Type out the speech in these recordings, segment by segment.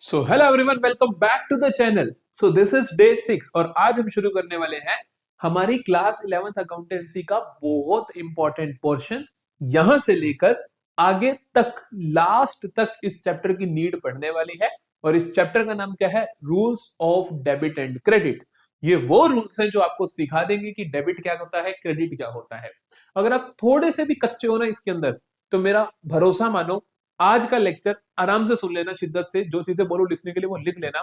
So hello everyone, welcome back to the channel. So this is day 6 और आज हम शुरू करने वाले हैं हमारी क्लास 11th अकाउंटेंसी का बहुत इंपॉर्टेंट पोर्शन। यहां से लेकर आगे तक लास्ट तक इस चैप्टर की नीड पढ़ने वाली है और इस चैप्टर का नाम क्या है? Rules of debit and credit. ये वो रूल्स हैं जो आपको सिखा देंगे कि डेबिट क्या होता है, क्रेडिट क्या होता है। अगर आप थोड़े से भी कच्चे हो ना इसके अंदर, तो मेरा भरोसा मानो, आज का लेक्चर आराम से सुन लेना, शिद्दत से जो चीजें बोलो लिखने के लिए वो लिख लेना।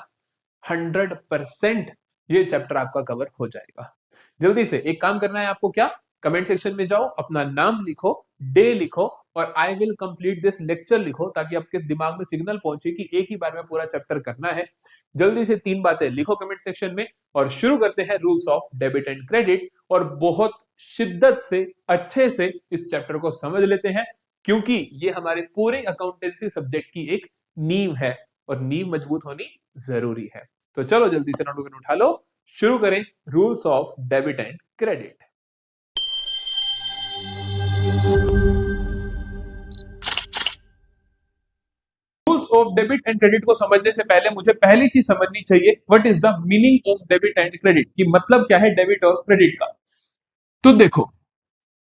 100% ये चैप्टर आपका कवर हो जाएगा। जल्दी से एक काम करना है आपको, क्या? कमेंट सेक्शन में जाओ, अपना नाम लिखो, डे लिखो और I will complete this lecture लिखो, ताकि आपके दिमाग में सिग्नल पहुंचे कि एक ही बार में पूरा चैप्टर करना है। जल्दी से 3 बातें लिखो कमेंट सेक्शन में और शुरू करते हैं rules of debit and credit. और बहुत शिद्दत से अच्छे से इस चैप्टर को समझ लेते हैं, क्योंकि ये हमारे पूरे अकाउंटेंसी सब्जेक्ट की एक नींव है और नींव मजबूत होनी जरूरी है। तो चलो जल्दी से नोटबुक उठा लो, शुरू करें rules of debit and credit. Rules of debit and credit को समझने से पहले मुझे पहली चीज समझनी चाहिए, what is the meaning of debit and credit, की मतलब क्या है डेबिट और क्रेडिट का। तो देखो,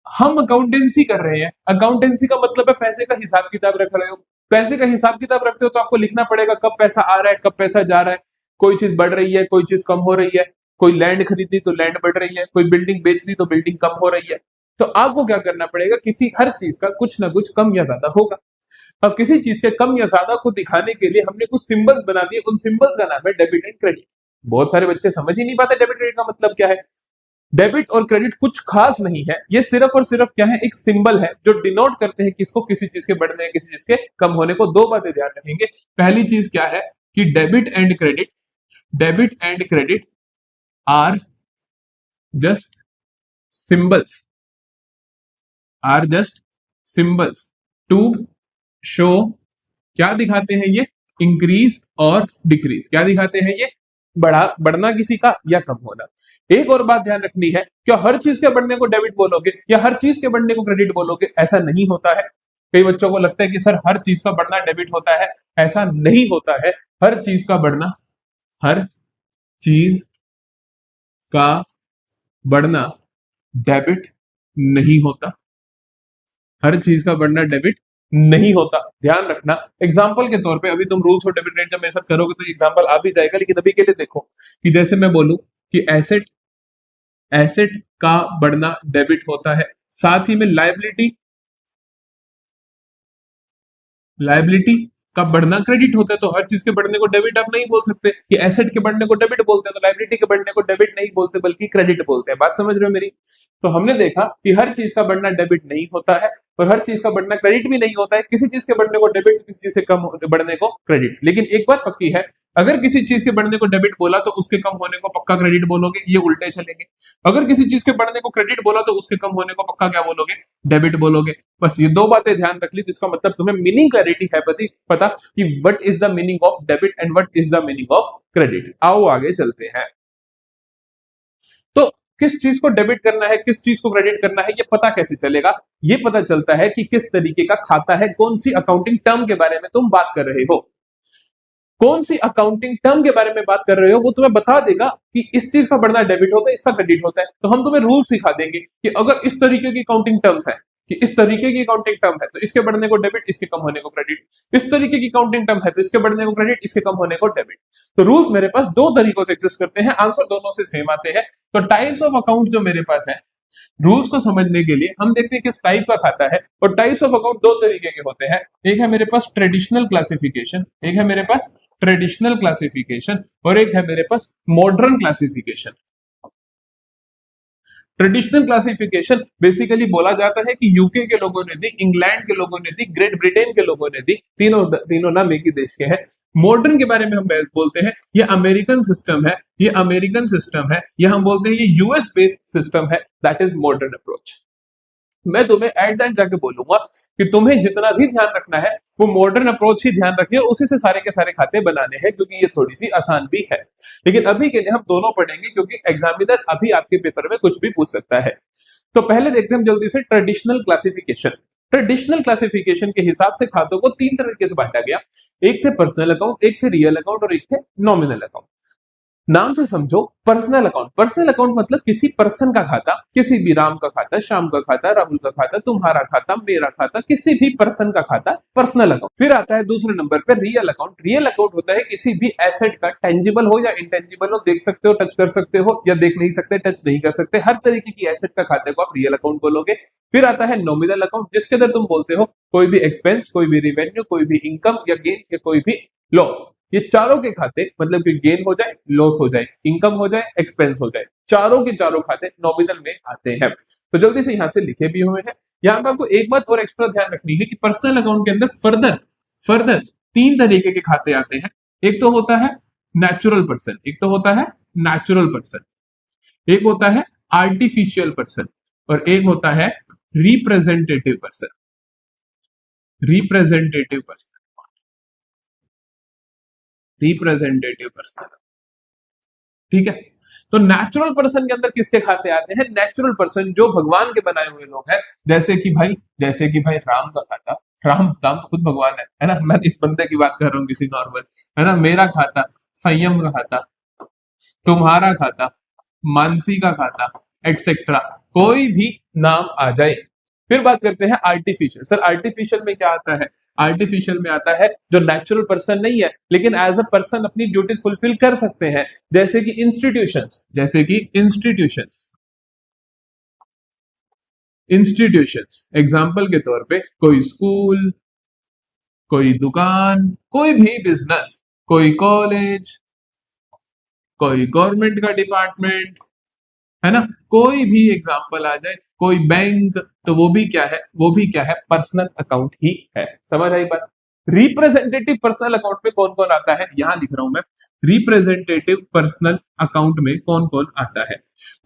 हम अकाउंटेंसी कर रहे हैं। अकाउंटेंसी का मतलब है पैसे का हिसाब किताब रख रहे हो। पैसे का हिसाब किताब रखते हो तो आपको लिखना पड़ेगा कब पैसा आ रहा है, कब पैसा जा रहा है। कोई चीज बढ़ रही है, कोई चीज कम हो रही है। कोई लैंड खरीदी तो लैंड बढ़ रही है, कोई बिल्डिंग बेच दी तो बिल्डिंग कम हो रही है। तो आपको क्या करना पड़ेगा, किसी हर चीज का कुछ ना कुछ कम या ज्यादा होगा। अब किसी चीज के कम या ज्यादा को दिखाने के लिए हमने कुछ सिंबल्स बना दिए, उन सिंबल्स का नाम है डेबिट एंड क्रेडिट। बहुत सारे बच्चे समझ ही नहीं पाते डेबिट क्रेडिट का मतलब क्या है। डेबिट और क्रेडिट कुछ खास नहीं है, ये सिर्फ और सिर्फ क्या है, एक सिंबल है जो डिनोट करते हैं किसको, किसी चीज के बढ़ने, किसी चीज के कम होने को। दो बातें ध्यान रखेंगे। पहली चीज क्या है कि debit and credit are just symbols, are just symbols to show, क्या दिखाते हैं ये, इंक्रीज और डिक्रीज। क्या दिखाते हैं ये, बढ़ना किसी का या कम होना। एक और बात ध्यान रखनी है, क्या हर चीज के बढ़ने को डेबिट बोलोगे या हर चीज के बढ़ने को क्रेडिट बोलोगे? ऐसा नहीं होता है। कई बच्चों को लगता है कि सर हर चीज का बढ़ना डेबिट होता है, ऐसा नहीं होता है। हर चीज का बढ़ना, हर चीज का बढ़ना डेबिट नहीं होता, हर चीज का बढ़ना डेबिट नहीं होता। ध्यान रखना। एग्जाम्पल के तौर पे अभी तुम रूल्स और डेबिट रेट जब मेरे साथ करोगे तो एग्जाम्पल आ भी जाएगा, लेकिन अभी के लिए देखो कि जैसे मैं बोलूं कि एसेट का बढ़ना डेबिट होता है, साथ ही में लाइबिलिटी का बढ़ना क्रेडिट होता है। तो हर चीज के बढ़ने को डेबिट आप नहीं बोल सकते कि एसेट के बढ़ने को डेबिट बोलते हैं, तो लाइबिलिटी के बढ़ने को डेबिट नहीं बोलते बल्कि क्रेडिट बोलते हैं। बात समझ रहे हो मेरी? तो हमने देखा कि हर चीज का बढ़ना डेबिट नहीं होता है और हर चीज का बढ़ना क्रेडिट भी नहीं होता है। किसी चीज के बढ़ने को डेबिट, किसी चीज से कम बढ़ने को क्रेडिट। लेकिन एक बात पक्की है, अगर किसी चीज के बढ़ने को डेबिट बोला तो उसके कम होने को पक्का क्रेडिट बोलोगे, ये उल्टे चलेंगे। अगर किसी चीज के बढ़ने को क्रेडिट बोला तो उसके कम होने को पक्का क्या बोलोगे, डेबिट बोलोगे। बस ये दो बातें ध्यान रख ली, जिसका मतलब तुम्हें मीनिंग क्लैरिटी है पता कि what is the meaning of debit and what is the meaning of credit. आओ आगे चलते हैं। तो किस चीज को डेबिट करना है, किस चीज को क्रेडिट करना है, ये पता कैसे चलेगा? ये पता चलता है कि किस तरीके का खाता है, कौन सी अकाउंटिंग टर्म के बारे में तुम बात कर रहे हो। कौन सी अकाउंटिंग टर्म के बारे में बात कर रहे हो वो तुम्हें बता देगा कि इस चीज का बढ़ना डेबिट होता है, इसका क्रेडिट होता है। तो हम तुम्हें रूल सिखा देंगे कि अगर इस तरीके की अकाउंटिंग टर्म्स है, कि इस तरीके की अकाउंटिंग टर्म है तो इसके बढ़ने को डेबिट, इसके कम होने को क्रेडिट। इस तरीके की अकाउंटिंग टर्म है तो इसके बढ़ने को क्रेडिट, इसके कम होने को डेबिट। तो रूल्स मेरे पास दो तरीकों से एग्जिस्ट करते हैं, आंसर दोनों से सेम आते हैं। तो टाइप्स ऑफ अकाउंट जो मेरे पास है, रूल्स को समझने के लिए हम देखते हैं किस टाइप का खाता है। और टाइप्स ऑफ अकाउंट दो तरीके के होते हैं। एक है मेरे पास ट्रेडिशनल क्लासिफिकेशन, एक है मेरे पास ट्रेडिशनल क्लासिफिकेशन और एक है मेरे पास modern classification. Traditional classification basically बोला जाता है कि यूके के लोगों ने दी, इंग्लैंड के लोगों ने दी, ग्रेट ब्रिटेन के लोगों ने दी, तीनों नाम एक ही देश के हैं। मॉडर्न के बारे में हम बोलते हैं ये अमेरिकन सिस्टम है, ये अमेरिकन सिस्टम है, ये हम बोलते हैं ये यूएस बेस्ड सिस्टम है, दैट इज मॉडर्न अप्रोच। मैं तुम्हें एट द एंड जाके बोलूंगा कि तुम्हें जितना भी ध्यान रखना है वो मॉडर्न अप्रोच ही ध्यान रखनी है, उसी से सारे के सारे खाते बनाने हैं, क्योंकि ये थोड़ी सी आसान भी है। लेकिन अभी के लिए हम दोनों पढ़ेंगे, क्योंकि एग्जामिनर अभी आपके पेपर में कुछ भी पूछ सकता है। तो पहले देखते हैं हम जल्दी से ट्रेडिशनल क्लासिफिकेशन। ट्रेडिशनल क्लासिफिकेशन के हिसाब से खातों को तीन तरीके से बांटा गया, एक थे पर्सनल अकाउंट, एक थे रियल अकाउंट और एक थे नॉमिनल अकाउंट। नाम से समझो, पर्सनल अकाउंट, पर्सनल अकाउंट मतलब किसी पर्सन का खाता, किसी भी राम का खाता, श्याम का खाता, राहुल का खाता, तुम्हारा खाता, मेरा खाता, किसी भी पर्सन का खाता, पर्सनल अकाउंट। फिर आता है दूसरे नंबर पर रियल अकाउंट। रियल अकाउंट होता है किसी भी एसेट का, टेंजिबल हो या इंटेंजिबल हो, देख सकते हो, टच कर सकते हो या देख नहीं सकते, टच नहीं कर सकते, हर तरीके की एसेट का खाते को आप रियल अकाउंट बोलोगे। फिर आता है नॉमिनल अकाउंट, जिसके अंदर तुम बोलते हो कोई भी एक्सपेंस, कोई भी रिवेन्यू, कोई भी इनकम या गेन या कोई भी लॉस। ये चारों के खाते, मतलब कि गेन हो जाए, लॉस हो जाए, इनकम हो जाए, एक्सपेंस हो जाए, चारों के चारों खाते नॉमिनल में आते हैं। तो जल्दी से यहां से लिखे भी हुए हैं। यहां पर आपको एक बात और एक्स्ट्रा ध्यान रखनी है कि पर्सनल अकाउंट के अंदर फर्दर तीन तरीके के खाते आते हैं। एक तो होता है नेचुरल पर्सन, एक तो होता है नेचुरल पर्सन, एक होता है आर्टिफिशियल पर्सन और एक होता है representative person. Representative person, representative person, ठीक है। तो नेचुरल पर्सन के अंदर किसके खाते आते हैं? नेचुरल पर्सन जो भगवान के बनाए हुए लोग हैं, जैसे कि भाई राम का खाता, राम खुद भगवान है ना। मैं इस बंदे की बात कर रहा हूँ किसी नॉर्मल, है ना। मेरा खाता, संयम का खाता, तुम्हारा खाता, मानसी का खाता, एक्सेट्रा, कोई भी नाम आ जाए। फिर बात करते हैं आर्टिफिशियल। सर आर्टिफिशियल में क्या आता है? आर्टिफिशियल में आता है जो नेचुरल पर्सन नहीं है लेकिन एज अ पर्सन अपनी ड्यूटी फुलफिल कर सकते हैं, जैसे कि इंस्टीट्यूशंस, एग्जाम्पल के तौर पे कोई स्कूल, कोई दुकान, कोई भी बिजनेस, कोई कॉलेज, कोई गवर्नमेंट का डिपार्टमेंट, है ना। कोई भी एग्जाम्पल आ जाए, कोई बैंक, तो वो भी क्या है? वो भी क्या है? पर्सनल अकाउंट ही है। समझ आई बात? रिप्रेजेंटेटिव पर्सनल अकाउंट में कौन कौन आता है, यहां लिख रहा हूं मैं। रिप्रेजेंटेटिव पर्सनल अकाउंट में कौन कौन आता है?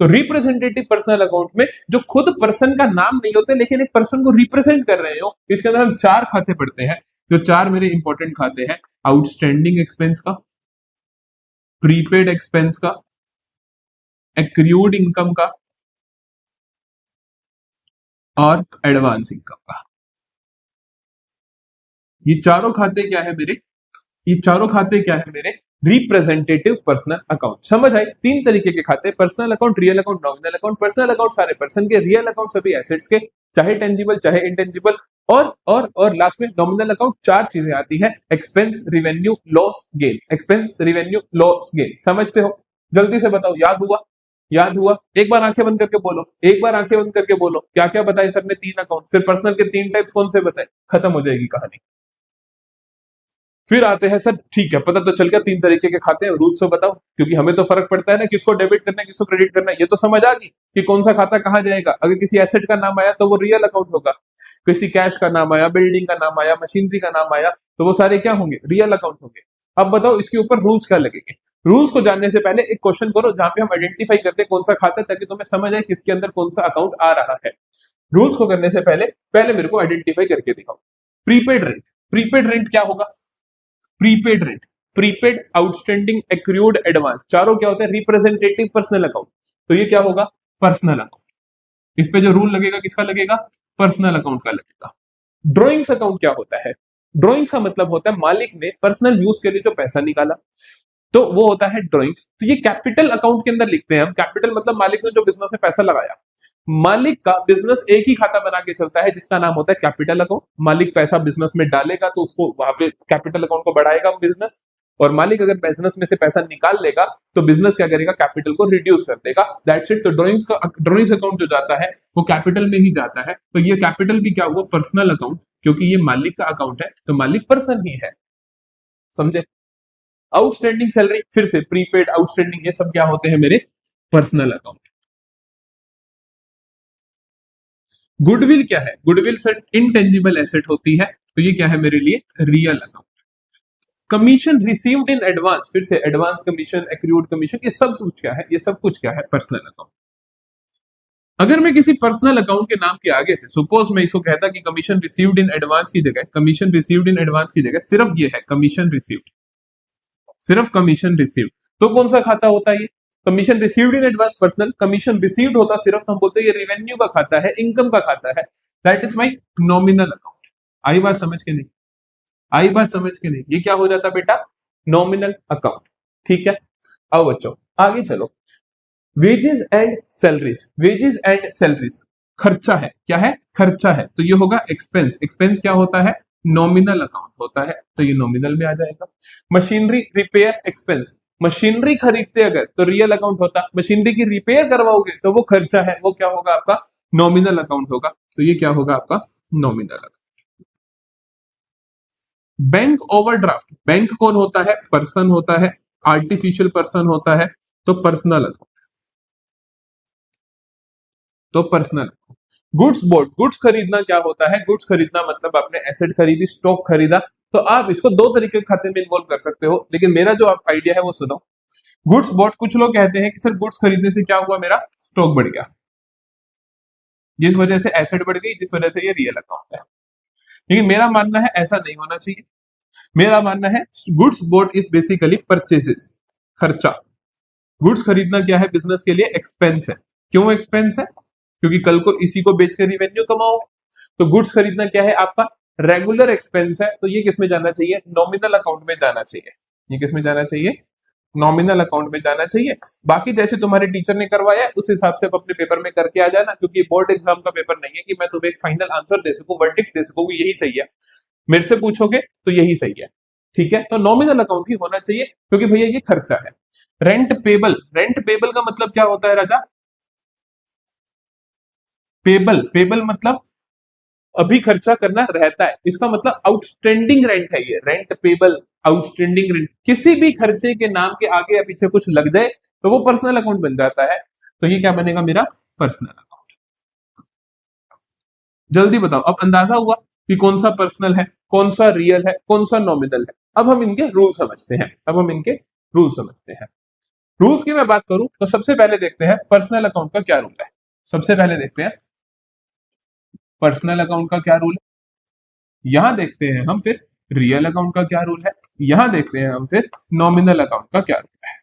तो रिप्रेजेंटेटिव पर्सनल अकाउंट में जो खुद पर्सन का नाम नहीं होते लेकिन एक पर्सन को रिप्रेजेंट कर रहे हो, इसके अंदर हम चार खाते पढ़ते हैं। जो चार मेरे इंपॉर्टेंट खाते हैं, आउटस्टैंडिंग एक्सपेंस का, प्रीपेड एक्सपेंस का, एक्रूड इनकम का और एडवांस इनकम का। ये चारों खाते क्या है मेरे? ये चारों खाते क्या है मेरे? Representative personal account. समझ आई? तीन तरीके के खाते, personal account, real account, nominal account. Personal account सारे पर्सन के, रियल अकाउंट सभी एसेट्स के, चाहे टेंजिबल चाहे इंटेंजिबल, और लास्ट में नॉमिनल अकाउंट। चार चीजें आती है, expense, revenue, loss, gain. Expense, revenue, loss, gain. समझते हो? जल्दी से बताओ, याद हुआ? याद हुआ? एक बार आंखें बंद करके बोलो, एक बार आंखें बंद करके बोलो, क्या क्या बताए सर ने? तीन अकाउंट। फिर पर्सनल के तीन टाइप्स कौन से बताए? खत्म हो जाएगी कहानी। फिर आते हैं, सर ठीक है पता तो चल गया तीन तरीके के खाते हैं, रूल्स तो बताओ, क्योंकि हमें तो फर्क पड़ता है ना किसको डेबिट करना है किसको क्रेडिट करना है। ये तो समझ आ गई कि कौन सा खाता कहाँ जाएगा। अगर किसी एसेट का नाम आया तो वो रियल अकाउंट होगा, किसी कैश का नाम आया, बिल्डिंग का नाम आया, मशीनरी का नाम आया, तो वो सारे क्या होंगे? रियल अकाउंट होंगे। अब बताओ इसके ऊपर रूल्स क्या लगेंगे? रूल्स को जानने से पहले एक क्वेश्चन करो जहां पे हम आइडेंटिफाई करते हैं कौन सा खाता है, ताकि तुम्हें समझ आए किसके अंदर कौन सा अकाउंट आ रहा है। रूल्स को करने से पहले मेरे को आइडेंटिफाई करके दिखाओ। प्रीपेड रेंट, प्रीपेड रेंट क्या होगा? Prepaid rent, prepaid, outstanding, accrued, advance, चारों क्या होते हैं? Representative personal account. तो ये क्या होगा? Personal account. इस पे जो रूल लगेगा किसका लगेगा? पर्सनल अकाउंट का लगेगा। ड्रॉइंग्स अकाउंट क्या होता है? ड्रॉइंग्स का मतलब होता है मालिक ने पर्सनल यूज के लिए जो पैसा निकाला, तो वो होता है ड्रॉइंग्स। तो ये कैपिटल अकाउंट के अंदर लिखते हैं हम। कैपिटल मतलब मालिक ने जो बिजनेस में पैसा लगाया। मालिक का बिजनेस एक ही खाता बना के चलता है जिसका नाम होता है कैपिटल अकाउंट। मालिक पैसा बिजनेस में डालेगा तो उसको वहां पे कैपिटल अकाउंट को बढ़ाएगा बिजनेस, और मालिक अगर बिजनेस में से पैसा निकाल लेगा तो बिजनेस क्या करेगा? कैपिटल को रिड्यूस कर देगा। That's it. तो ड्रॉइंग्स अकाउंट जो जाता है वो कैपिटल में ही जाता है। तो ये कैपिटल भी क्या हुआ? पर्सनल अकाउंट, क्योंकि ये मालिक का अकाउंट है तो मालिक पर्सन ही है। समझे? आउटस्टैंडिंग सैलरी, फिर से प्रीपेड, आउटस्टैंडिंग, ये सब क्या होते हैं मेरे? Personal account. गुडविल क्या है? गुडविल सर इनटेंजिबल एसेट होती है, तो ये क्या है मेरे लिए? Real account. Commission received in advance, फिर से एडवांस कमीशन, एक्रूड कमीशन, ये सब कुछ क्या है? ये सब कुछ क्या है? Personal account. अगर मैं किसी पर्सनल अकाउंट के नाम के आगे से सपोज मैं इसको कहता कि कमीशन रिसीव्ड इन एडवांस की जगह, कमीशन रिसीव्ड इन एडवांस की जगह सिर्फ ये है कमीशन रिसीव्ड, सिर्फ कमीशन रिसीव्ड, तो कौन सा खाता होता है ये? Commission received in advance personal, commission received होता सिर्फ तो हम बोलते हैं ये रेवेन्यू का खाता है, इनकम का खाता है, that is my nominal account. आई बात समझ के नहीं? आई बात समझ के नहीं? ये क्या हो जाता बेटा? Nominal account. ठीक है, आओ बच्चों आगे चलो। Wages and salaries, wages and salaries खर्चा है, क्या है? खर्चा है, तो ये होगा एक्सपेंस। एक्सपेंस क्या होता है? नॉमिनल अकाउंट होता है, तो ये नॉमिनल में आ जाएगा। मशीनरी रिपेयर एक्सपेंस, मशीनरी खरीदते अगर तो रियल अकाउंट होता, मशीनरी की रिपेयर करवाओगे तो वो खर्चा है, वो क्या होगा आपका? नॉमिनल अकाउंट होगा, तो ये क्या होगा आपका? Nominal account. Bank overdraft, bank कौन होता है? पर्सन होता है, आर्टिफिशियल पर्सन होता है, तो पर्सनल अकाउंट, तो पर्सनल। गुड्स बोर्ड, गुड्स खरीदना क्या होता है? गुड्स खरीदना मतलब आपने एसेट खरीदी, स्टॉक खरीदा, तो आप इसको दो तरीके के खाते में इन्वॉल्व कर सकते हो, लेकिन मेरा जो आप आइडिया है वो सुनो। गुड्स बोर्ड, कुछ लोग कहते हैं कि सर गुड्स खरीदने से क्या हुआ? मेरा स्टॉक बढ़ गया, जिस वजह से एसेट बढ़ गई, जिस वजह से ये रियल अकाउंट है। लेकिन मेरा मानना है ऐसा नहीं होना चाहिए। मेरा मानना है goods board is basically purchases, खर्चा। गुड्स खरीदना क्या है? बिजनेस के लिए एक्सपेंस है। क्यों एक्सपेंस है? क्योंकि कल को इसी को बेचकर रिवेन्यू कमाओ। तो गुड्स खरीदना क्या है? आपका रेगुलर एक्सपेंस है, तो ये किस में जाना चाहिए? नॉमिनल अकाउंट में जाना चाहिए। ये किस में जाना चाहिए? नॉमिनल अकाउंट में जाना चाहिए। बाकी जैसे तुम्हारे टीचर ने करवाया है उस हिसाब से आप अपने पेपर में करके आ जाना, क्योंकि बोर्ड एग्जाम का पेपर नहीं है कि मैं तुम्हें एक फाइनल आंसर दे सकूं, वर्डिक्ट दे सकूं यही सही है। मेरे से पूछोगे तो यही सही है। ठीक है, तो नॉमिनल अकाउंट ही होना चाहिए, क्योंकि भैया ये खर्चा है। रेंट पेबल, रेंट पेबल का मतलब क्या होता है राजा? पेबल, पेबल मतलब अभी खर्चा करना रहता है, इसका मतलब आउटस्टैंडिंग रेंट है ये। रेंट पेबल, आउटस्टैंडिंग रेंट, किसी भी खर्चे के नाम के आगे या पीछे कुछ लग जाए तो वो पर्सनल अकाउंट बन जाता है, तो ये क्या बनेगा? मेरा पर्सनल अकाउंट। जल्दी बताओ, अब अंदाजा हुआ कि कौन सा पर्सनल है, कौन सा रियल है, कौन सा नॉमिनल है। अब हम इनके रूल समझते हैं, अब हम इनके रूल समझते हैं। रूल्स की मैं बात करूं तो सबसे पहले देखते हैं पर्सनल अकाउंट का क्या रूल है। सबसे पहले देखते हैं पर्सनल अकाउंट का क्या रूल है, यहां देखते हैं हम फिर रियल अकाउंट का क्या रूल है, यहां देखते हैं हम फिर नॉमिनल अकाउंट का क्या रूल है।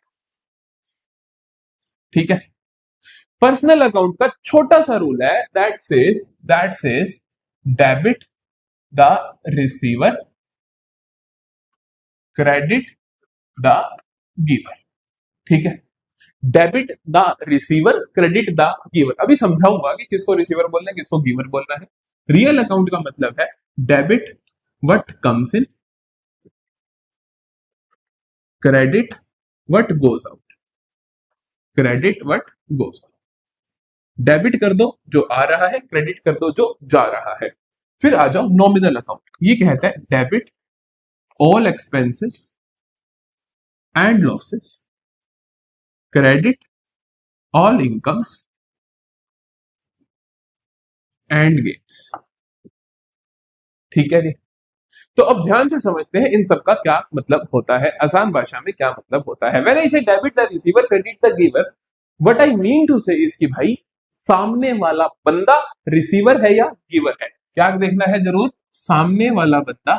ठीक है, पर्सनल अकाउंट का छोटा सा रूल है, that says debit the receiver, credit the giver. ठीक है, debit the receiver, credit the giver. अभी समझाऊंगा कि किसको रिसीवर बोलना है, किसको गिवर बोलना है। रियल अकाउंट का मतलब है debit what comes in, credit what goes out, credit what goes out. Debit कर दो जो आ रहा है, क्रेडिट कर दो जो जा रहा है। फिर आ जाओ नॉमिनल अकाउंट, ये कहता है debit all expenses and losses, credit all incomes and gains. ठीक है जी, तो अब ध्यान से समझते हैं इन सब का क्या मतलब होता है, आसान भाषा में क्या मतलब होता है। When I say debit the receiver, credit the giver, what I mean to say is कि भाई सामने वाला बंदा रिसीवर है या गिवर है। क्या देखना है जरूर? सामने वाला बंदा,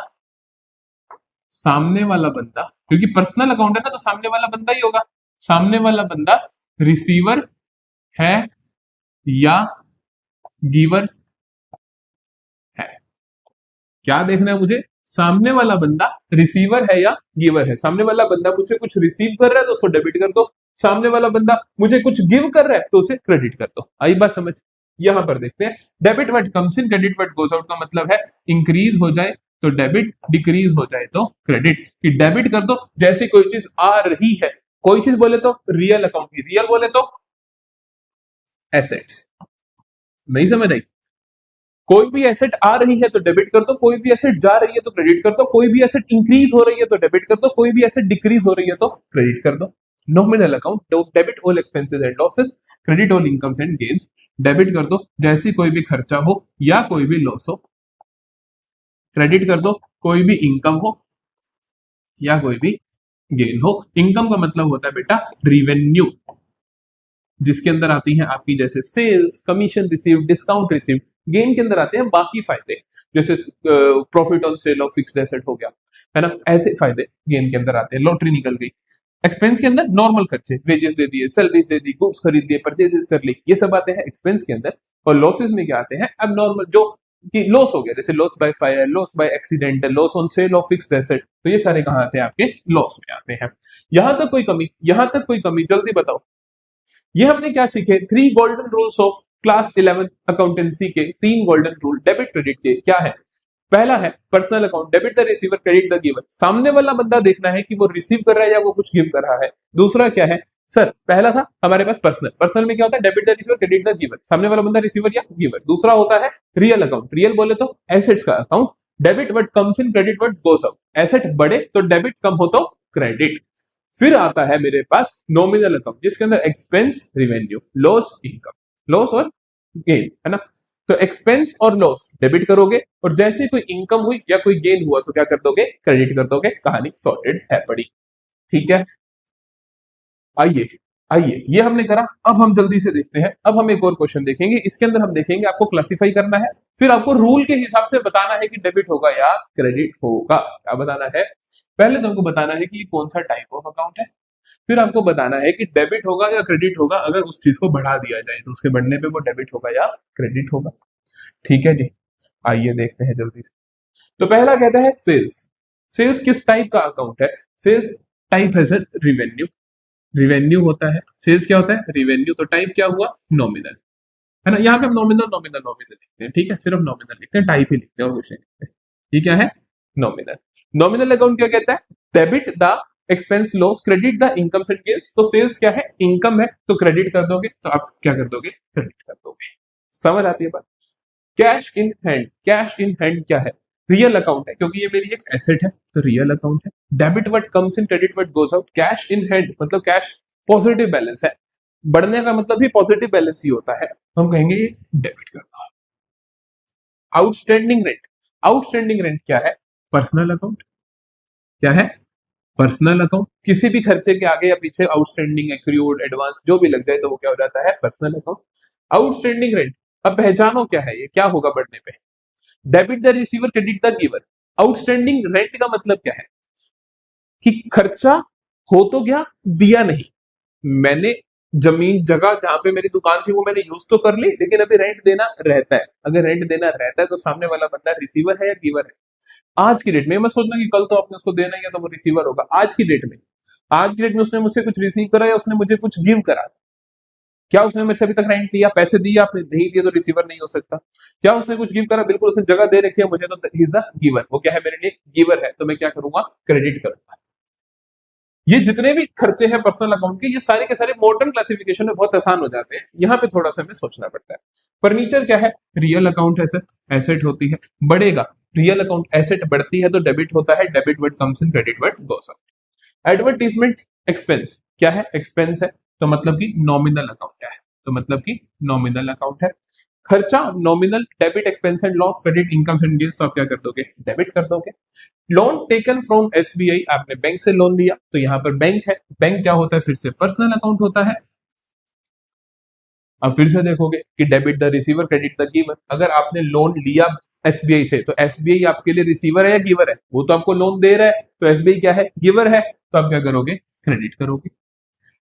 सामने वाला बंदा, क्योंकि पर्सनल अकाउंट है ना तो सामने वाला बंदा ही होगा। सामने वाला बंदा रिसीवर है या गिवर है। क्या देखना है मुझे? सामने वाला बंदा रिसीवर है या गिवर है। सामने वाला बंदा मुझसे कुछ रिसीव कर रहा है तो उसको डेबिट कर दो, सामने वाला बंदा मुझे कुछ गिव कर रहा है तो उसे क्रेडिट कर दो। आई बात समझ? यहां पर देखते हैं debit what comes in, credit what goes out का मतलब है इंक्रीज हो जाए तो डेबिट, डिक्रीज हो जाए तो क्रेडिट। कि डेबिट कर दो जैसे कोई चीज आ रही है, कोई चीज बोले तो रियल अकाउंट की, रियल बोले तो एसेट्स। नहीं समझ आई? कोई भी एसेट आ रही है तो डेबिट कर दो, कोई भी एसेट जा रही है तो क्रेडिट कर दो, कोई भी एसेट इंक्रीज हो रही है तो डेबिट कर दो, कोई भी एसेट डिक्रीज हो रही है तो क्रेडिट कर दो। Nominal account, debit all expenses and losses, credit all incomes and gains. Debit कर दो जैसी कोई भी खर्चा हो या कोई भी लॉस हो, क्रेडिट कर दो कोई भी इनकम हो या कोई भी गेन हो। इनकम का मतलब होता है बेटा रिवेन्यू, जिसके अंदर आती है आपकी जैसे sales, commission receive, discount receive. Gain के अंदर आते हैं बाकी फायदे, जैसे profit on sale of fixed asset हो गया, है ना, ऐसे फायदे गेन के अंदर आते हैं। लॉटरी निकल गई, एक्सपेंस के अंदर नॉर्मल खर्चे, वेजेस दे दिए, सैलरीज दे दी, गुड्स खरीद दिए, परचेजेस कर ली, ये सब आते हैं एक्सपेंस के अंदर। और लॉसेस में क्या आते हैं, अब नॉर्मल जो कि लॉस हो गया, जैसे loss by fire, loss by accident, loss on sale of fixed asset, तो ये सारे कहाँ आते हैं, आपके लॉस में आते हैं। यहां तक कोई कमी, यहां तक कोई कमी, जल्दी बताओ। ये हमने क्या सीखे, 3 golden rules of class 11 accountancy के 3 गोल्डन रूल डेबिट क्रेडिट के क्या है। पहला है personal account, debit the receiver credit the giver. सामने वाला बंदा देखना है कि वो रिसीव कर रहा है या वो कुछ गिव कर रहा है। दूसरा क्या है सर, पहला था हमारे पास पर्सनल, पर्सनल में क्या होता है, debit the receiver credit the giver, सामने वाला बंदा रिसीवर या गिवर। दूसरा होता है रियल अकाउंट, रियल बोले तो एसेट्स का account, debit what comes in, credit what goes out. Asset बढ़े तो डेबिट, कम हो तो क्रेडिट। फिर आता है मेरे पास नॉमिनल अकाउंट, जिसके अंदर expense, revenue, loss, income, loss और गेन, है ना। तो एक्सपेंस और लॉस डेबिट करोगे, और जैसे कोई इनकम हुई या कोई गेन हुआ तो क्या कर दोगे, क्रेडिट कर दोगे। कहानी सॉर्टेड है बड़ी, ठीक है। आइए आइए, ये हमने करा। अब हम जल्दी से देखते हैं, अब हम एक और क्वेश्चन देखेंगे। इसके अंदर हम देखेंगे आपको क्लासिफाई करना है, फिर आपको रूल के हिसाब से बताना है कि डेबिट होगा या क्रेडिट होगा। क्या बताना है, पहले तो हमको बताना है कि ये कौन सा टाइप ऑफ अकाउंट है, फिर आपको बताना है कि डेबिट होगा या क्रेडिट होगा अगर उस चीज को बढ़ा दिया जाए, तो उसके बढ़ने पे वो डेबिट होगा या क्रेडिट होगा। ठीक है जी, आइए देखते हैं जल्दी से। तो पहला कहता है सेल्स। सेल्स किस टाइप का अकाउंट है, सेल्स टाइप है सर रिवेन्यू, रिवेन्यू होता है। सेल्स क्या होता है, रिवेन्यू। तो टाइप क्या हुआ, नॉमिनल, है ना। यहाँ पे हम नॉमिनल नॉमिनल नॉमिनल लिखते हैं, ठीक है, सिर्फ नॉमिनल लिखते हैं, टाइप ही लिखते हैं और कुछ नहीं लिखते। ये क्या है, नॉमिनल। नॉमिनल अकाउंट क्या कहता है, debit the expense loss, credit the income and gains. तो सेल्स क्या है, इनकम है, तो क्रेडिट कर दोगे, तो आप क्या कर दोगे, क्रेडिट कर दोगे। समझ आती है बात। Cash in hand, cash in hand क्या है, रियल अकाउंट है, क्योंकि ये मेरी एक एसेट है, तो रियल अकाउंट है। Debit what comes in, credit what goes out. Cash in hand मतलब कैश पॉजिटिव बैलेंस है, बढ़ने का मतलब भी पॉजिटिव बैलेंस ही होता है, तो हम कहेंगे ये डेबिट कर दो। आउटस्टैंडिंग रेंट, आउटस्टैंडिंग रेंट क्या है, पर्सनल अकाउंट। क्या है, पर्सनल अकाउंट। किसी भी खर्चे के आगे या पीछे आउटस्टैंडिंग, एक्रूड, एडवांस जो भी लग जाए तो वो क्या हो जाता है, पर्सनल अकाउंट। आउटस्टैंडिंग रेंट, अब पहचानो क्या है, ये क्या होगा बढ़ने पे, debit the receiver credit the giver. Outstanding rent का मतलब क्या है कि खर्चा हो तो गया, दिया नहीं। मैंने जमीन जगह जहां पे मेरी दुकान थी वो मैंने यूज तो कर ली, लेकिन अभी रेंट देना रहता है। अगर रेंट देना रहता है तो सामने वाला बंदा रिसीवर है या गिवर है। आज की डेट में मत सोचना कि कल तो आपने उसको देना ही है तो वो रिसीवर होगा। आज की डेट में, आज की डेट में उसने मुझसे कुछ रिसीव करा या उसने मुझे कुछ गिव करा, क्या उसने मेरे से अभी तक रेंट लिया, पैसे दिए आपने, नहीं दिए तो रिसीवर नहीं हो सकता। क्या उसने कुछ गिव करा, बिल्कुल उसने जगह दे रखी है मुझे, तो ही इज द गिवर। वो क्या है मेरे लिए, गिवर है, तो मैं क्या करूंगा, क्रेडिट करूंगा। ये जितने भी खर्चे हैं पर्सनल अकाउंट के, ये सारे के सारे मॉडर्न क्लासिफिकेशन में बहुत आसान हो जाते हैं, यहाँ पे थोड़ा सा हमें सोचना पड़ता है। फर्नीचर क्या है, रियल अकाउंट है सर, एसेट होती है, बढ़ेगा। रियल अकाउंट एसेट बढ़ती है तो डेबिट होता है, debit word comes in, credit word goes out. Advertisement expense क्या है, एक्सपेंस है, तो मतलब कि नॉमिनल अकाउंट है, तो मतलब कि नॉमिनल अकाउंट है। खर्चा nominal, debit expense and loss, credit income and gains, तो आप क्या कर दोगे, डेबिट कर दोगे। लोन टेकन फ्रॉम एसबीआई, आपने बैंक से लोन लिया, तो यहां पर बैंक है, बैंक क्या होता है, फिर से पर्सनल अकाउंट होता है। अब फिर से देखोगे कि debit the receiver credit the giver. अगर आपने लोन लिया एसबीआई से, तो एसबीआई आपके लिए रिसीवर है या गिवर है, वो तो आपको लोन दे रहा है, तो एसबीआई क्या है, गिवर है, तो आप क्या करोगे, क्रेडिट करोगे।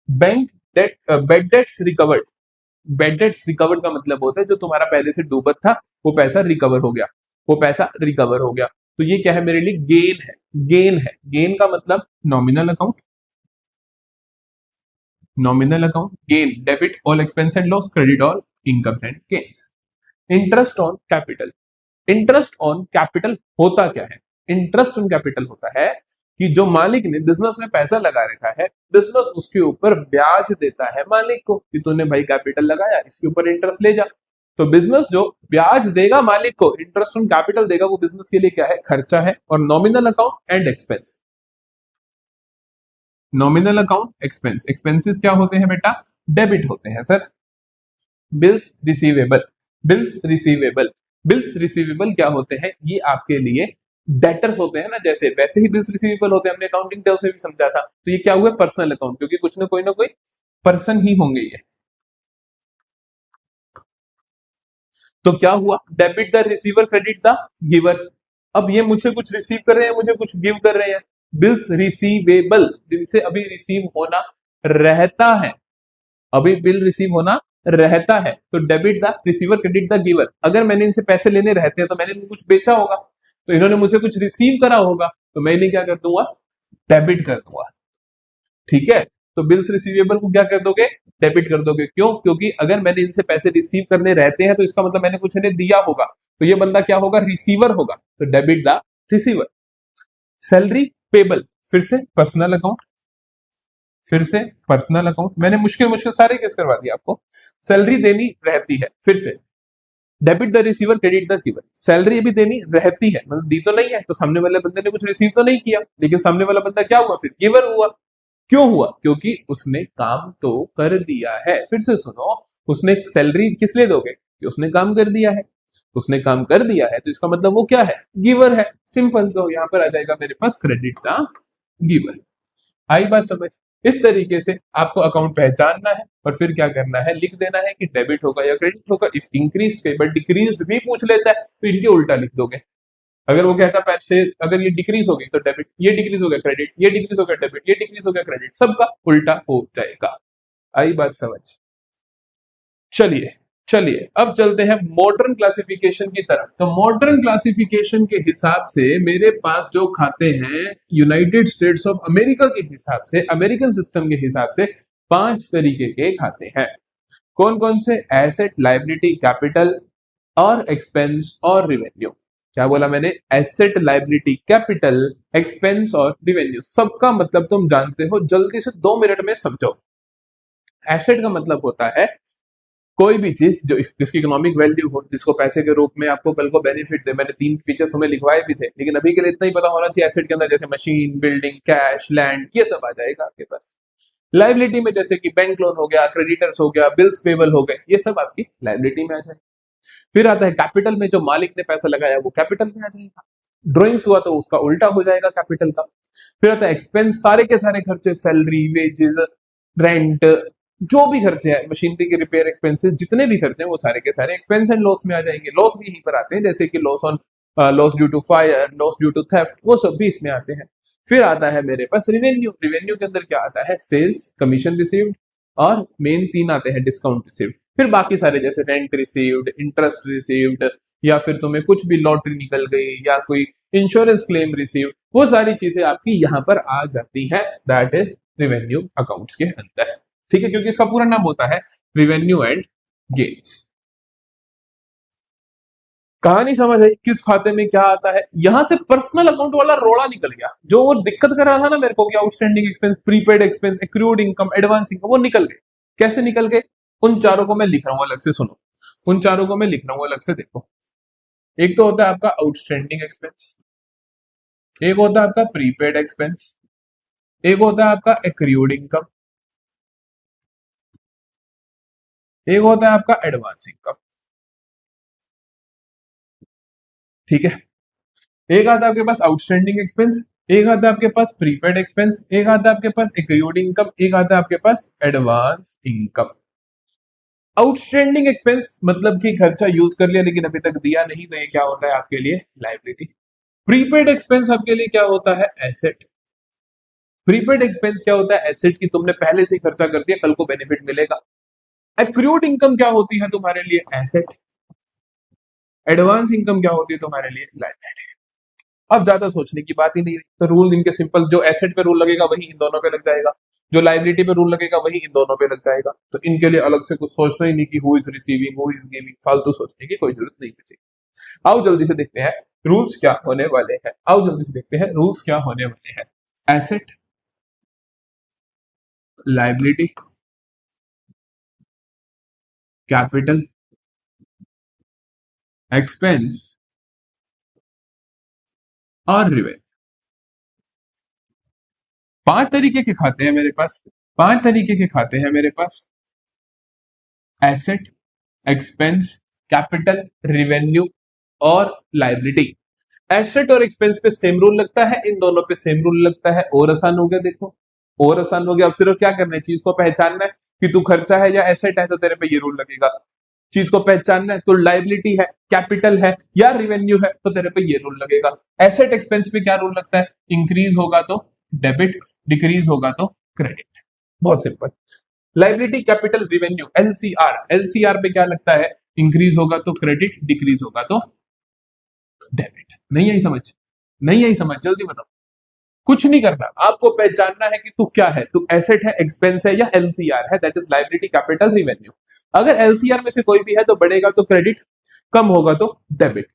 Bank debt, bad debts recovered, bad debts recovered का मतलब होता है जो तुम्हारा पहले से डूबत था वो पैसा रिकवर हो गया, वो पैसा रिकवर हो गया, तो ये क्या है मेरे लिए, गेन है, गेन है। गेन का मतलब nominal account, nominal account, gain debit all expense and loss, credit all incomes and gains. Interest on capital, interest on capital होता क्या है, इंटरेस्ट ऑन कैपिटल होता है कि जो मालिक ने बिजनेस में पैसा लगा रखा है, बिजनेस उसके ऊपर ब्याज देता है मालिक को कि तूने भाई कैपिटल लगाया, इसके ऊपर इंटरेस्ट ले जा। तो बिजनेस जो ब्याज देगा मालिक को, इंटरेस्ट ऑन कैपिटल देगा, वो बिजनेस के लिए क्या है, खर्चा है। और nominal account and expense, nominal account expense, expenses क्या होते हैं बेटा, डेबिट होते हैं sir. Bills receivable, bills receivable, bills receivable क्या होते हैं, ये आपके लिए डेटर्स होते हैं ना, जैसे वैसे ही बिल्स रिसीवेबल होते हैं, हमने अकाउंटिंग टर्म से भी समझा था। तो ये क्या हुआ, पर्सनल अकाउंट, क्योंकि कुछ ना कोई पर्सन ही होंगे ये। तो क्या हुआ, debit the receiver credit the giver. अब ये मुझसे कुछ रिसीव कर रहे हैं, मुझे कुछ गिव कर रहे हैं, बिल्स रिसीवेबल, जिनसे अभी रिसीव होना रहता है, अभी बिल रिसीव होना रहता है, तो debit the receiver credit the giver. अगर मैंने इनसे पैसे लेने रहते हैं तो मैंने इनको कुछ बेचा होगा, तो इन्होंने मुझे कुछ रिसीव करा होगा, तो मैं इन्हें क्या कर दूंगा, डेबिट कर दूंगा। ठीक है, तो बिल्स रिसीवेबल को क्या कर दोगे, डेबिट कर दोगे। क्यों? क्योंकि अगर मैंने इनसे पैसे रिसीव करने रहते हैं तो इसका मतलब मैंने कुछ इन्हें दिया होगा, तो ये बंदा क्या होगा, रिसीवर होगा, तो debit the receiver. Salary payable, फिर से पर्सनल अकाउंट, फिर से पर्सनल अकाउंट, मैंने मुश्किल मुश्किल सारे केस करवा दिया आपको। सैलरी देनी रहती है, फिर से debit the receiver credit the giver. Salary अभी देनी रहती है, मतलब दी तो नहीं है, तो सामने वाले बंदे ने कुछ रिसीव तो नहीं किया, लेकिन सामने वाला बंदा क्या हुआ, फिर गिवर हुआ। क्यों हुआ? क्योंकि उसने काम तो कर दिया है। फिर से सुनो, उसने सैलरी किस लिए दोगे, कि उसने काम कर दिया है, उसने काम कर दिया है, तो इसका मतलब वो क्या है, गिवर है। सिंपल, तो यहां पर आ जाएगा मेरे पास क्रेडिट द गिवर। आई बात समझ? इस तरीके से आपको अकाउंट पहचानना है और फिर क्या करना है, लिख देना है कि डेबिट होगा या क्रेडिट होगा। इफ इंक्रीज के बट डिक्रीज भी पूछ लेता है तो इनके उल्टा लिख दोगे। अगर वो कहता है पैसे, अगर ये डिक्रीज हो गई तो डेबिट, ये डिक्रीज हो गया क्रेडिट, ये डिक्रीज हो गया डेबिट, ये डिक्रीज हो गया क्रेडिट, सबका उल्टा हो जाएगा। आई बात समझ? चलिए चलिए, अब चलते हैं मॉडर्न क्लासिफिकेशन की तरफ। तो मॉडर्न क्लासिफिकेशन के हिसाब से मेरे पास जो खाते हैं, यूनाइटेड स्टेट्स ऑफ अमेरिका के हिसाब से, अमेरिकन सिस्टम के हिसाब से 5 तरीके के खाते हैं। कौन कौन से? एसेट, लायबिलिटी, कैपिटल और एक्सपेंस और रिवेन्यू। क्या बोला मैंने? एसेट, लायबिलिटी, कैपिटल, एक्सपेंस और रिवेन्यू। सबका मतलब तुम जानते हो, जल्दी से 2 मिनट में समझो। एसेट का मतलब होता है कोई भी चीज जो जिसकी इकोनॉमिक वैल्यू हो, जिसको पैसे के रूप में आपको कल को बेनिफिट दे। मैंने 3 फीचर्स हमें लिखवाए भी थे, लेकिन अभी के लिए इतना ही पता होना चाहिए एसेट के अंदर, जैसे मशीन, बिल्डिंग, कैश, लैंड, ये सब आ जाएगा आपके पास। लाइबिलिटी में जैसे कि बैंक लोन हो गया, क्रेडिटर्स हो गया, बिल्स पेबल हो गए, ये सब आपकी लाइबिलिटी में आ जाएगा। फिर आता है कैपिटल में, जो मालिक ने पैसा लगाया वो कैपिटल में आ जाएगा। ड्रॉइंग्स हुआ तो उसका उल्टा हो जाएगा कैपिटल का। फिर आता है एक्सपेंस, सारे के सारे खर्चे, सैलरी, वेजेस, रेंट, जो भी खर्चे हैं, मशीनरी के रिपेयर एक्सपेंसेस, जितने भी खर्चे हैं वो सारे के सारे एक्सपेंस एंड लॉस में आ जाएंगे। लॉस भी यहीं पर आते हैं, जैसे कि loss on, loss due to fire, loss due to theft, वो सब भी इसमें आते हैं। फिर आता है मेरे पास रिवेन्यू। रिवेन्यू के अंदर क्या आता है? सेल्स, कमीशन रिसीव्ड और मेन 3 आते हैं, डिस्काउंट रिसीव्ड। फिर बाकी सारे जैसे रेंट रिसीव्ड, इंटरेस्ट रिसीव्ड, या फिर तुम्हें कुछ भी लॉटरी निकल गई या कोई इंश्योरेंस क्लेम रिसीव्ड, वो सारी चीजें आपकी यहाँ पर आ जाती है। दैट इज रिवेन्यू अकाउंट्स के अंदर। ठीक है, क्योंकि इसका पूरा नाम होता है रिवेन्यू एंड गेन्स। कहानी समझ आई किस खाते में क्या आता है? यहां से पर्सनल अकाउंट वाला रोड़ा निकल गया, जो वो दिक्कत कर रहा था ना मेरे को कि outstanding expense, prepaid expense, accrued income, advance income, वो निकल गए। कैसे निकल गए? उन चारों को मैं लिख रहा हूं अलग से, सुनो। उन चारों को मैं लिख रहा हूं अलग से, देखो। एक तो होता है आपका आउटस्टैंडिंग एक्सपेंस, एक होता है आपका प्रीपेड एक्सपेंस, एक होता है आपका एक्रूड इनकम, एक होता है आपका एडवांस इनकम। ठीक है, एक आता है आपके पास आउटस्टैंडिंग एक्सपेंस, एक आता है आपके पास प्रीपेड एक्सपेंस, एक आता है आपके पास एक्रूड इनकम, एक आता है आपके पास एडवांस इनकम। आउटस्टैंडिंग एक्सपेंस मतलब कि खर्चा यूज कर लिया लेकिन अभी तक दिया नहीं, तो ये क्या होता है आपके लिए? लायबिलिटी। प्रीपेड एक्सपेंस आपके लिए क्या होता है? एसेट। प्रीपेड एक्सपेंस क्या होता है? एसेट की तुमने पहले से ही खर्चा कर दिया, कल को बेनिफिट मिलेगा। एक्रूड इनकम क्या होती है तुम्हारे लिए? एसेट। एडवांस इनकम क्या होती है तुम्हारे लिए? लायबिलिटी। अब ज्यादा सोचने की बात ही नहीं रही, तो रूल इनके सिंपल, जो एसेट पे रूल लगेगा वही इन दोनों पे लग जाएगा, जो लाइबिलिटी पे रूल लगेगा वही इन दोनों पे लग जाएगा। तो इनके लिए अलग से कुछ सोचना ही नहीं कि who is receiving, who is giving, फालतू सोचने की कोई जरूरत नहीं बचेगी। आओ जल्दी से देखते हैं रूल्स क्या होने वाले हैं। आओ जल्दी से देखते हैं रूल्स क्या होने वाले हैं। एसेट, लाइबिलिटी, कैपिटल, एक्सपेंस और रिवेन्यू। 5 तरीके के खाते हैं मेरे पास, 5 तरीके के खाते हैं मेरे पास। एसेट, एक्सपेंस, कैपिटल, रिवेन्यू और लायबिलिटी। एसेट और एक्सपेंस पे सेम रूल लगता है, इन दोनों पे सेम रूल लगता है। और आसान हो गया, देखो और आसान हो गया। अब सिर्फ क्या करना है, चीज को पहचानना है कि तू खर्चा है या एसेट है, तो तेरे पे ये रूल लगेगा। चीज को पहचानना है तो लाइबिलिटी है, कैपिटल है या रिवेन्यू है, तो तेरे पे ये रूल लगेगा। एसेट एक्सपेंस पे क्या रूल लगता है? इंक्रीज होगा तो डेबिट, डिक्रीज होगा तो क्रेडिट। बहुत simple. Liability, capital, revenue, LCR, LCR पे क्या लगता है? इंक्रीज होगा तो क्रेडिट, डिक्रीज होगा तो डेबिट। नहीं आई समझ? नहीं आई समझ? जल्दी बताओ। कुछ नहीं करना, आपको पहचानना है कि तू क्या है, तू एसेट है, एक्सपेंस है या एलसीआर है, that is liability, capital, revenue. अगर एलसीआर में से कोई भी है तो बढ़ेगा तो क्रेडिट, कम होगा तो डेबिट।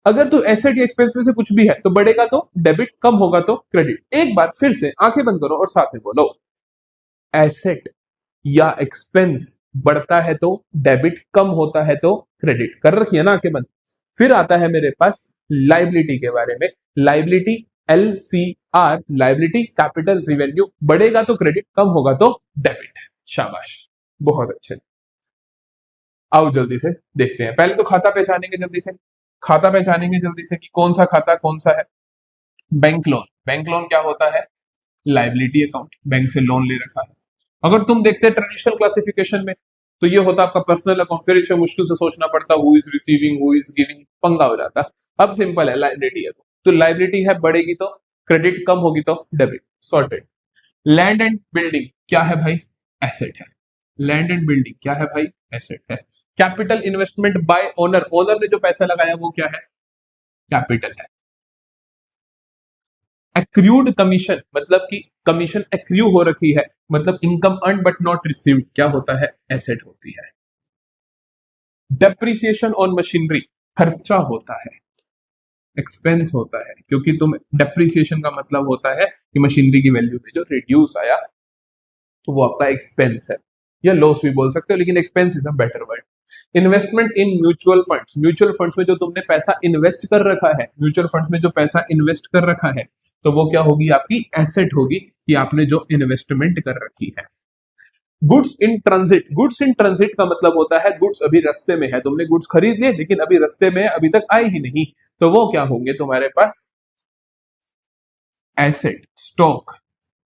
अगर तू एसेट या एक्सपेंस में से कुछ भी है तो बढ़ेगा तो डेबिट, कम होगा तो क्रेडिट। एक बार फिर से आंखें बंद करो और साथ में बोलो, एसेट या एक्सपेंस बढ़ता है तो डेबिट, कम होता है तो क्रेडिट। कर रखी है ना आंखें बंद। फिर आता है मेरे पास लाइबिलिटी के बारे में। Liability, LCR, liability, capital, revenue, बढ़ेगा तो क्रेडिट, कम होगा तो डेबिट। शाबाश, बहुत अच्छे। आओ जल्दी से देखते हैं। पहले तो खाता पहचानेंगे जल्दी से, खाता पहचानेंगे जल्दी से कि कौन सा खाता कौन सा है। बैंक लोन, बैंक लोन क्या होता है? लाइबिलिटी अकाउंट, बैंक से लोन ले रखा है। अगर तुम देखते हैं ट्रेडिशनल क्लासिफिकेशन में तो ये होता आपका पर्सनल अकाउंट, फिर इसमें मुश्किल से सोचना पड़ता who is receiving, who is giving, पंगा हो जाता। अब सिंपल है, लाइबिलिटी है तो लाइबिलिटी है, बढ़ेगी तो क्रेडिट, कम होगी तो debit. Sorted. Land and building क्या है भाई? एसेट है। लैंड एंड बिल्डिंग क्या है भाई? एसेट है। Capital investment by owner, owner ने जो पैसा लगाया वो क्या है? कैपिटल है। एक्रूड कमीशन, मतलब कि कमीशन एक्रू हो रखी है, मतलब income earn but not received, क्या होता है? एसेट होती है। डेप्रिसिएशन ऑन मशीनरी खर्चा होता है, एक्सपेंस होता है, क्योंकि तुम डेप्रिसिएशन का मतलब होता है कि मशीनरी की वैल्यू में जो रिड्यूस आया तो वो आपका एक्सपेंस है, या लॉस भी बोल सकते हो, लेकिन expense is a better word. Investment in mutual funds, mutual funds में जो तुमने पैसा इन्वेस्ट कर रखा है, म्यूचुअल फंड्स में जो पैसा इन्वेस्ट कर रखा है तो वो क्या होगी? आपकी एसेट होगी कि आपने जो इन्वेस्टमेंट कर रखी है। Goods in transit, goods in transit का मतलब होता है गुड्स अभी रास्ते में है, तुमने गुड्स खरीद लिए लेकिन अभी रास्ते में अभी तक आए ही नहीं, तो वो क्या होंगे तुम्हारे पास? एसेट, स्टॉक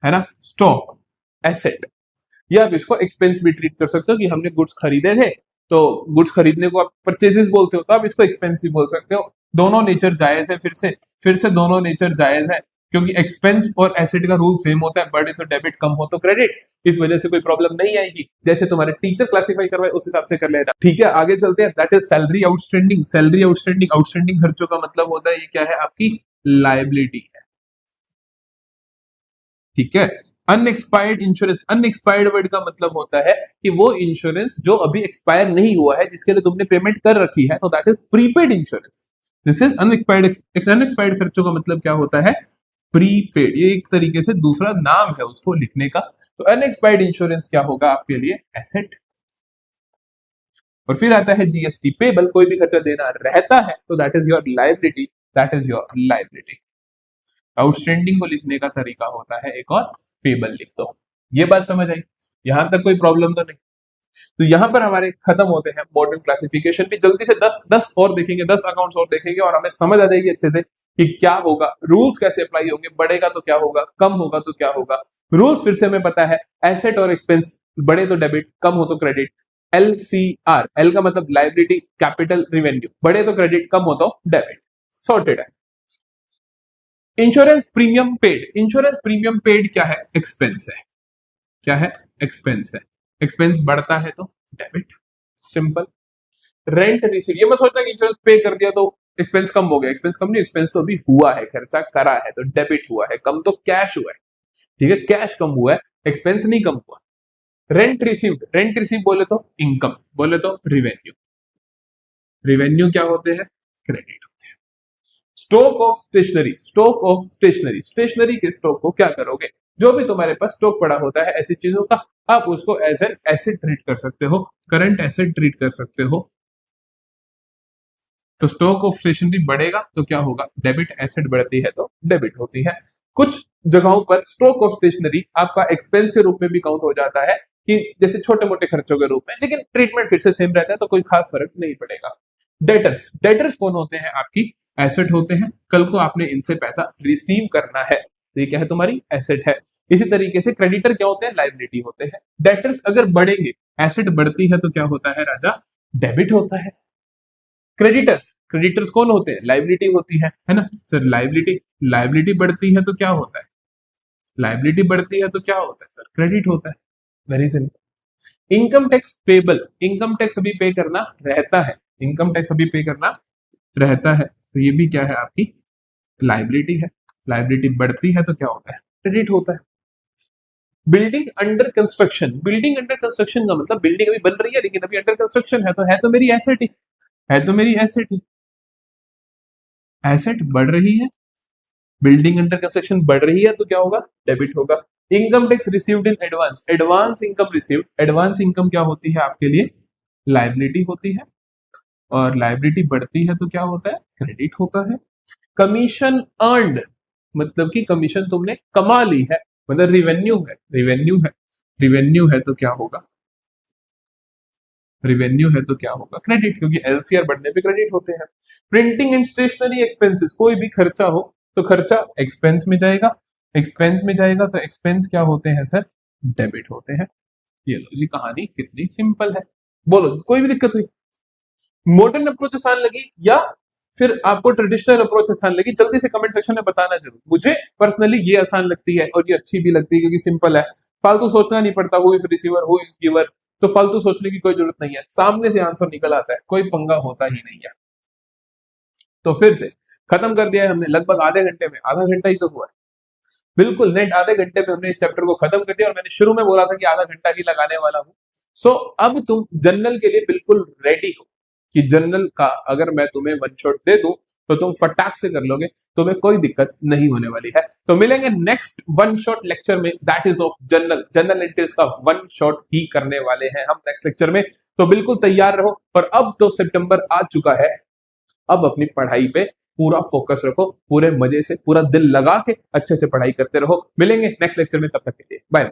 है ना, स्टॉक, एसेट। या आप इसको एक्सपेंस भी ट्रीट कर सकते हो कि हमने गुड्स खरीदे थे, तो गुड्स खरीदने को आप परचेजेस बोलते हो, तो आप इसको एक्सपेंस भी बोल सकते हो। दोनों नेचर जायज है। फिर से दोनों नेचर जायज है, क्योंकि एक्सपेंस और एसेट का रूल सेम होता है, बढ़े तो डेबिट, कम हो तो क्रेडिट। इस वजह से कोई प्रॉब्लम नहीं आएगी, जैसे तुम्हारे टीचर क्लासिफाई करवाए उस हिसाब से कर लेना। ठीक है, आगे चलते हैं। That is salary outstanding. Salary outstanding, outstanding खर्चों का मतलब होता है ये क्या है? आपकी लाइबिलिटी है। ठीक है। अनएक्सपायर्ड इंश्योरेंस, अनएक्सपायर्ड वर्ड का मतलब होता है कि वो इंश्योरेंस जो अभी एक्सपायर नहीं हुआ है, जिसके लिए तुमने पेमेंट कर रखी है, तो that is prepaid insurance. This is unexpired. Unexpired खर्चों का मतलब क्या होता है? प्रीपेड। ये एक तरीके से दूसरा नाम है उसको लिखने का। तो अनएक्सपायर्ड इंश्योरेंस क्या होगा आपके लिए? एसेट। और फिर आता है जीएसटी, पेबल, कोई भी खर्चा देना रहता है तो that is your liability, that is your liability. Outstanding को लिखने का तरीका होता है एक और, पेबल लिख दो। ये बात समझ आई? यहां तक कोई प्रॉब्लम तो नहीं? तो यहां पर हमारे खत्म होते हैं मॉडर्न क्लासिफिकेशन भी। जल्दी से 10 और देखेंगे, 10 अकाउंट्स और देखेंगे और हमें समझ आ जाएगी अच्छे से कि क्या होगा, रूल्स कैसे अप्लाई होंगे, बढ़ेगा तो क्या होगा, कम होगा तो क्या होगा। रूल्स फिर से हमें पता है, एसेट और एक्सपेंस, बढ़े तो डेबिट, कम हो तो क्रेडिट। एलसीआर, एल का मतलब लाइबिलिटी, कैपिटल, रिवेन्यू, बढ़े तो क्रेडिट, कम हो तो डेबिट। सॉर्टेड है। Insurance premium paid, insurance premium paid क्या है? एक्सपेंस है। क्या है? एक्सपेंस है। एक्सपेंस बढ़ता है तो डेबिट, सिंपल। रेंट रिसीव, ये मत सोचना कि इंश्योरेंस पे कर दिया तो एक्सपेंस कम हो गया, एक्सपेंस कम नहीं, एक्सपेंस तो अभी हुआ है, खर्चा करा है तो डेबिट हुआ है, कम तो कैश हुआ है। ठीक है, कैश कम हुआ है, एक्सपेंस नहीं कम हुआ। रेंट रिसीव्ड, रेंट रिसीव बोले तो इनकम, बोले तो रिवेन्यू। रिवेन्यू क्या होते हैं? क्रेडिट होते हैं। Stock of stationery, stock of stationery, stationery के स्टॉक को क्या करोगे? जो भी तुम्हारे पास स्टॉक पड़ा होता है ऐसी चीजों का, आप उसको एज एन एसेट ट्रीट कर सकते हो, करंट एसेट ट्रीट कर सकते हो। तो स्टॉक ऑफ स्टेशनरी बढ़ेगा तो क्या होगा? डेबिट। एसेट बढ़ती है तो डेबिट होती है। कुछ जगहों पर स्टॉक ऑफ स्टेशनरी आपका एक्सपेंस के रूप में भी काउंट हो जाता है, कि जैसे छोटे मोटे खर्चों के रूप में, लेकिन ट्रीटमेंट फिर से सेम रहता है तो कोई खास फर्क नहीं पड़ेगा। डेटर्स, डेटर्स कौन होते हैं? आपकी एसेट होते हैं, कल को आपने इनसे पैसा रिसीव करना है तो ये क्या है? तुम्हारी एसेट है। इसी तरीके से क्रेडिटर क्या होते हैं? लाइबिलिटी होते हैं। डेटर्स अगर बढ़ेंगे, एसेट बढ़ती है तो क्या होता है राजा? डेबिट होता है। क्रेडिटर्स, क्रेडिटर्स कौन होते हैं? लाइबिलिटी होती है ना सर। लाइबिलिटी, लाइबिलिटी बढ़ती है तो क्या होता है? लाइबिलिटी बढ़ती है तो क्या होता है सर? क्रेडिट होता है। Very simple. Income tax payable, income tax अभी पे करना रहता है, इनकम टैक्स अभी पे करना रहता है, तो ये भी क्या है? आपकी लाइबिलिटी है। लाइबिलिटी बढ़ती है तो क्या होता है? क्रेडिट होता है। Building under construction, building under construction का मतलब बिल्डिंग अभी बन रही है लेकिन अभी अंडर कंस्ट्रक्शन है तो मेरी एसेट ही है, तो मेरी एसेट ही, एसेट बढ़ रही है, बिल्डिंग अंडर कंस्ट्रक्शन बढ़ रही है तो क्या होगा? डेबिट होगा। Income tax received in advance, advance income received, advance income क्या होती है आपके लिए? लाइबिलिटी होती है, और लाइबिलिटी बढ़ती है तो क्या होता है? क्रेडिट होता है। कमीशन अर्नड, मतलब कि कमीशन तुमने कमा ली है, मतलब रिवेन्यू है, रिवेन्यू है, रिवेन्यू है तो क्या होगा? रिवेन्यू है तो क्या होगा? क्रेडिट, क्योंकि एलसीआर बढ़ने पे क्रेडिट होते हैं। प्रिंटिंग एंड स्टेशनरी एक्सपेंसेस, कोई भी खर्चा हो तो खर्चा एक्सपेंस में जाएगा, एक्सपेंस में जाएगा तो एक्सपेंस क्या होते हैं सर? डेबिट होते हैं। ये लो जी, कहानी कितनी सिंपल है। बोलो कोई भी दिक्कत हुई? मॉडर्न अप्रोच आसान लगी या फिर आपको ट्रेडिशनल अप्रोच आसान लगी? जल्दी से कमेंट सेक्शन में बताना जरूर। मुझे पर्सनली ये आसान लगती है और ये अच्छी भी लगती है क्योंकि सिंपल है, फालतू सोचना नहीं पड़ता, who is receiver who is giver, तो फालतू सोचने की कोई जरूरत नहीं है, सामने से आंसर निकल आता है, कोई पंगा होता ही नहीं है। तो फिर से खत्म कर दिया है हमने लगभग आधे घंटे में, आधा घंटा ही तो हुआ है, बिल्कुल नेट आधे घंटे में हमने इस चैप्टर को खत्म कर दिया, और मैंने शुरू में बोला था कि आधा घंटा ही लगाने वाला हूं। सो अब तुम जनरल के लिए बिल्कुल रेडी हो कि जनरल का अगर मैं तुम्हें वन शॉट दे दूं तो तुम फटाक से कर लोगे, तुम्हें कोई दिक्कत नहीं होने वाली है। तो मिलेंगे नेक्स्ट वन शॉट लेक्चर में, that is of general, general entries का वन शॉट ही करने वाले हैं हम नेक्स्ट लेक्चर में। तो बिल्कुल तैयार रहो, और अब तो सितंबर आ चुका है, अब अपनी पढ़ाई पे पूरा फोकस रखो, पूरे मजे से पूरा दिल लगा के अच्छे से पढ़ाई करते रहो। मिलेंगे नेक्स्ट लेक्चर में, तब तक के लिए बाय।